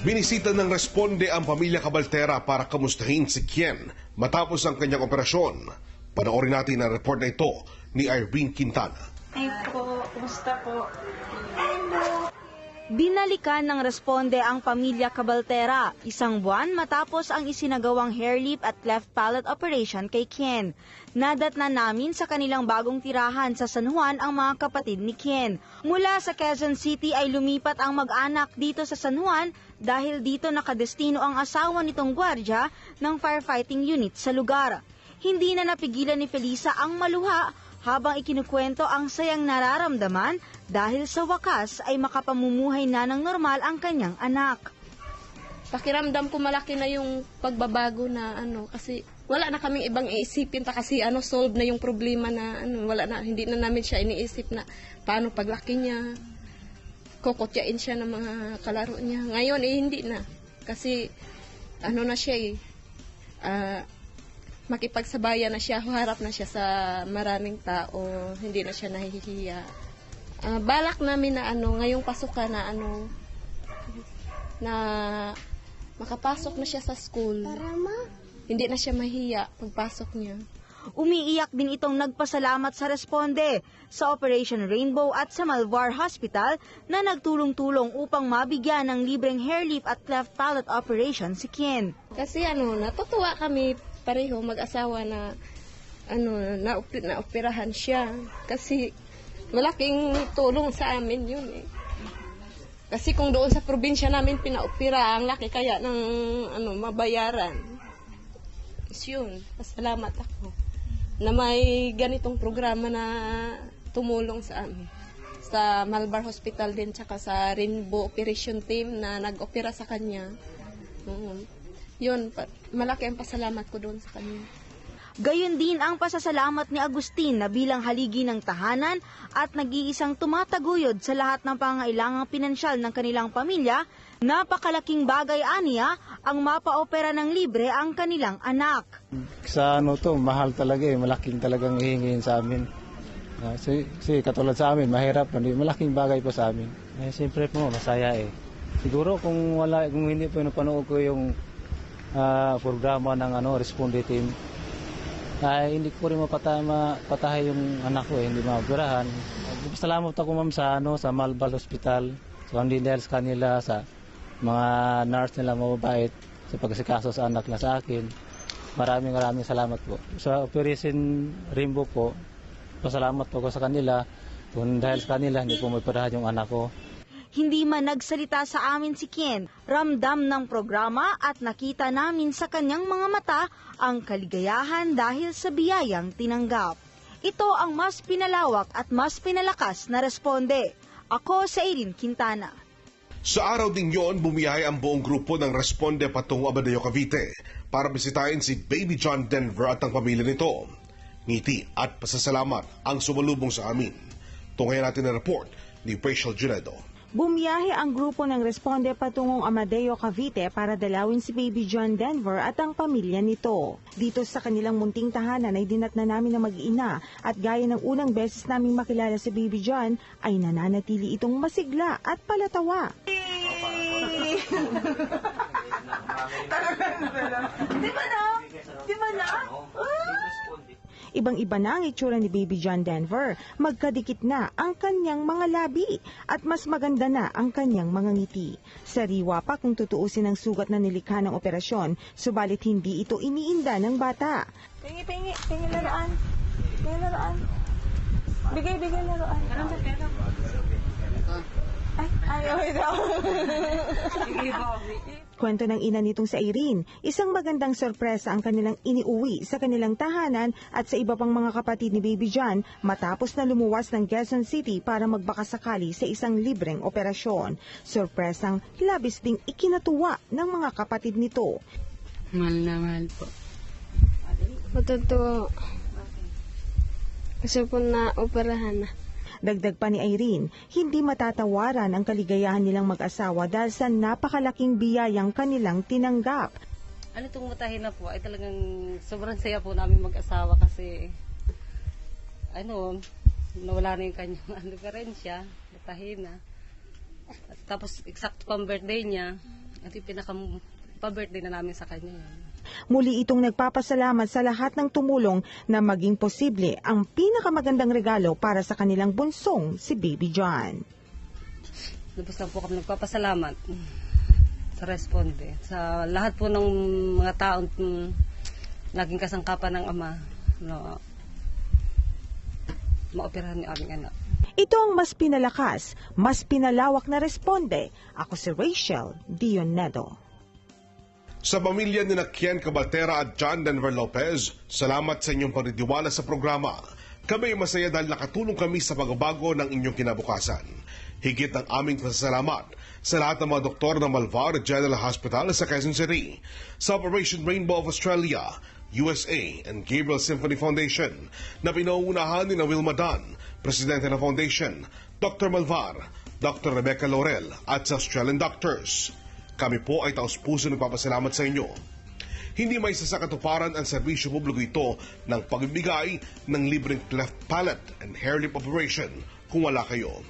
Binisita ng responde ang pamilya Cabaltera para kamustahin si Kien matapos ang kanyang operasyon. Panoorin natin ang report na ito ni Irene Quintana. Ay po, kumusta po? Binalikan ng responde ang pamilya Cabaltera, isang buwan matapos ang isinagawang hair lip at cleft palate operation kay Kien. Nadatna namin sa kanilang bagong tirahan sa San Juan ang mga kapatid ni Kien. Mula sa Quezon City ay lumipat ang mag-anak dito sa San Juan dahil dito nakadestino ang asawa nitong gwardya ng firefighting unit sa lugar. Hindi na napigilan ni Felisa ang maluha habang ikinukwento ang sayang nararamdaman dahil sa wakas ay makapamumuhay na ng normal ang kanyang anak. Pakiramdam ko malaki na yung pagbabago na kasi wala na kaming ibang iisipin pa kasi solve na yung problema na wala na, hindi na namin siya iniisip na paano paglaki niya, kokotyain siya ng mga kalaro niya. Ngayon hindi na kasi na siya makipagsabayan na siya, harap na siya sa maraming tao, hindi na siya nahihiya. Balak namin na ngayong pasukan na makapasok na siya sa school. Hindi na siya mahiya pagpasok niya. Umiiyak din itong nagpasalamat sa responde sa Operation Rainbow at sa Malvar Hospital na nagtulong-tulong upang mabigyan ng libreng hair lip at cleft palate operation si Kien. Kasi natutuwa kami pareho mag-asawa na naoperahan siya kasi malaking tulong sa amin yun eh. Kasi kung doon sa probinsya namin pinaopera, ang laki kaya ng mabayaran. Yun, pasalamat ako na may ganitong programa na tumulong sa amin. Sa Malvar Hospital din, tsaka sa Rainbow Operation Team na nag-opera sa kanya. Yun, malaki ang pasalamat ko doon sa kanya. Gayon din ang pasasalamat ni Agustin na bilang haligi ng tahanan at nag-iisang tumataguyod sa lahat ng pangailangang pinansyal ng kanilang pamilya, napakalaking bagay aniya ang mapaopera ng libre ang kanilang anak. Sa mahal talaga malaking talagang hihingin sa amin. Kasi katulad sa amin, mahirap, malaking bagay po sa amin. Siyempre po, masaya Siguro kung hindi po napanood ko yung programa ng Responde Team, hindi ko rin mapatahay yung anak ko hindi maoperahan. Salamat ako ma'am sa Malvar Hospital, sa dahil sa kanila, sa mga nurse nila mababait, sa pagsikaso sa anak na sa akin. Maraming salamat po. Sa Operation Rainbow po, pasalamat po ko sa kanila, kung dahil sa kanila hindi po maoperahan yung anak ko. Hindi man nagsalita sa amin si Kien, ramdam ng programa at nakita namin sa kanyang mga mata ang kaligayahan dahil sa biyayang tinanggap. Ito ang mas pinalawak at mas pinalakas na responde. Ako sa Irene Quintana. Sa araw din yon, bumiyahe ang buong grupo ng responde patungo Amadeo, Cavite para bisitahin si Baby John Denver at ang pamilya nito. Ngiti at pasasalamat ang sumalubong sa amin. Tunghayan natin ang report ni Rachel Junedo. Bumiyahe ang grupo ng responde patungong Amadeo, Cavite para dalawin si Baby John Denver at ang pamilya nito. Dito sa kanilang munting tahanan ay dinatna namin ng mag-ina at gaya ng unang beses naming makilala si Baby John ay nananatili itong masigla at palatawa. Di ba na? Ibang-iba na ang itsura ni Baby John Denver. Magkadikit na ang kanyang mga labi at mas maganda na ang kanyang mga ngiti. Sariwa pa kung tutuusin ang sugat na nilikha ng operasyon, subalit hindi ito iniinda ng bata. Pingi laruan. Bigay laruan. Ayaw daw. Kwento ng ina nitong sa Irene, isang magandang sorpresa ang kanilang iniuwi sa kanilang tahanan at sa iba pang mga kapatid ni Baby John matapos na lumuwas ng Quezon City para magbakasakali sa isang libreng operasyon. Sorpresang labis ding ikinatuwa ng mga kapatid nito. Mahal na mahal po. Matutuwa. Kasi po na operahan na. Dagdag pa ni Irene, hindi matatawaran ang kaligayahan nilang mag-asawa dahil sa napakalaking biyayang kanilang tinanggap. Itong matahin na po ay talagang sobrang saya po namin mag-asawa kasi nawala na yung kanyang karensya, matahin na. Tapos exact pang birthday niya, Ito yung pinaka-pa-birthday na namin sa kanya. Muli itong nagpapasalamat sa lahat ng tumulong na maging posible ang pinakamagandang regalo para sa kanilang bunsong si Baby John. Lubos lang po kami nagpapasalamat sa Responde. Sa lahat po ng mga taong naging kasangkapan ng ama na maoperahan yung aming anak. Ito ang mas pinalakas, mas pinalawak na Responde. Ako si Rachel Dionedo. Sa pamilya ni Kien Cabaltera at John Denver Lopez, salamat sa inyong pagtitiwala sa programa. Kami ay masaya dahil nakatulong kami sa pagbabago ng inyong kinabukasan. Higit ang aming pasasalamat sa lahat ng mga doktor ng Malvar General Hospital sa Quezon City, sa Operation Rainbow of Australia, USA, and Gabriel Symphony Foundation na pinauunahan ni Wilma Dunn, Presidente ng Foundation, Dr. Malvar, Dr. Rebecca Laurel at sa Australian Doctors. Kami po ay taos-puso nagpapasalamat sa inyo. Hindi may sasakatuparan ang serbisyo publiko ito ng pagbibigay ng libreng cleft palate and hair lip operation kung wala kayo.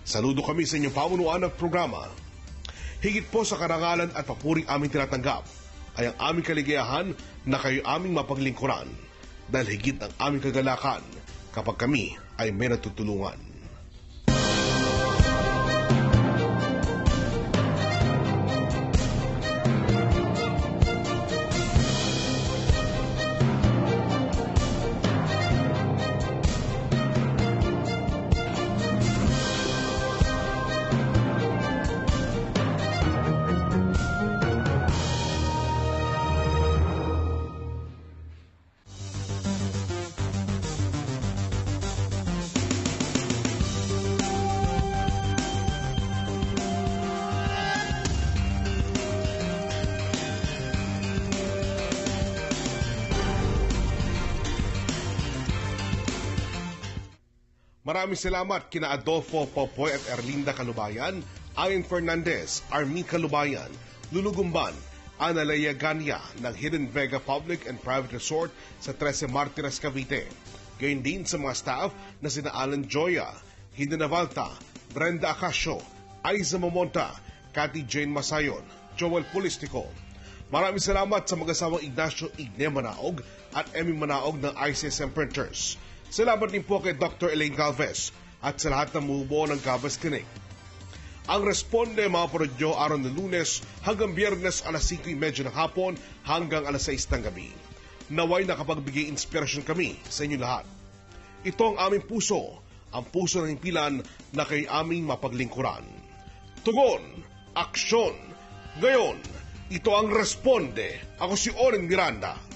Saludo kami sa inyong pamunuan ng programa. Higit po sa karangalan at papuring aming tinatanggap ay ang aming kaligayahan na kayo aming mapaglingkuran dahil higit ang aming kagalakan kapag kami ay may natutulungan. Maraming salamat kina Adolfo Popoy at Erlinda Calubayan, Ayon Fernandez, Armin Calubayan, Lulugumban, Analea Gania ng Hidden Vega Public and Private Resort sa 13 Martires, Cavite. Gayon din sa mga staff na sina Alan Joya, Hida Navalta, Brenda Acacio, Aiza Momonta, Cathy Jane Masayon, Joel Pulistico. Maraming salamat sa mag-asawang Ignacio Igne Manaog at Emmy Manaog ng ICSM Printers. Salamat din po kay Dr. Elaine Galvez at sa lahat ng bumubuo ng Galvez Clinic. Ang Responde mapapanood nyo araw ng Lunes hanggang Biyernes alas 5:30 ng hapon hanggang alas 6 ng gabi. Naway nakapagbigay inspirasyon kami sa inyo lahat. Ito ang aming puso, ang puso ng himpilan na kay aming mapaglingkuran. Tugon, aksyon, gayon, ito ang Responde. Ako si Oren Miranda.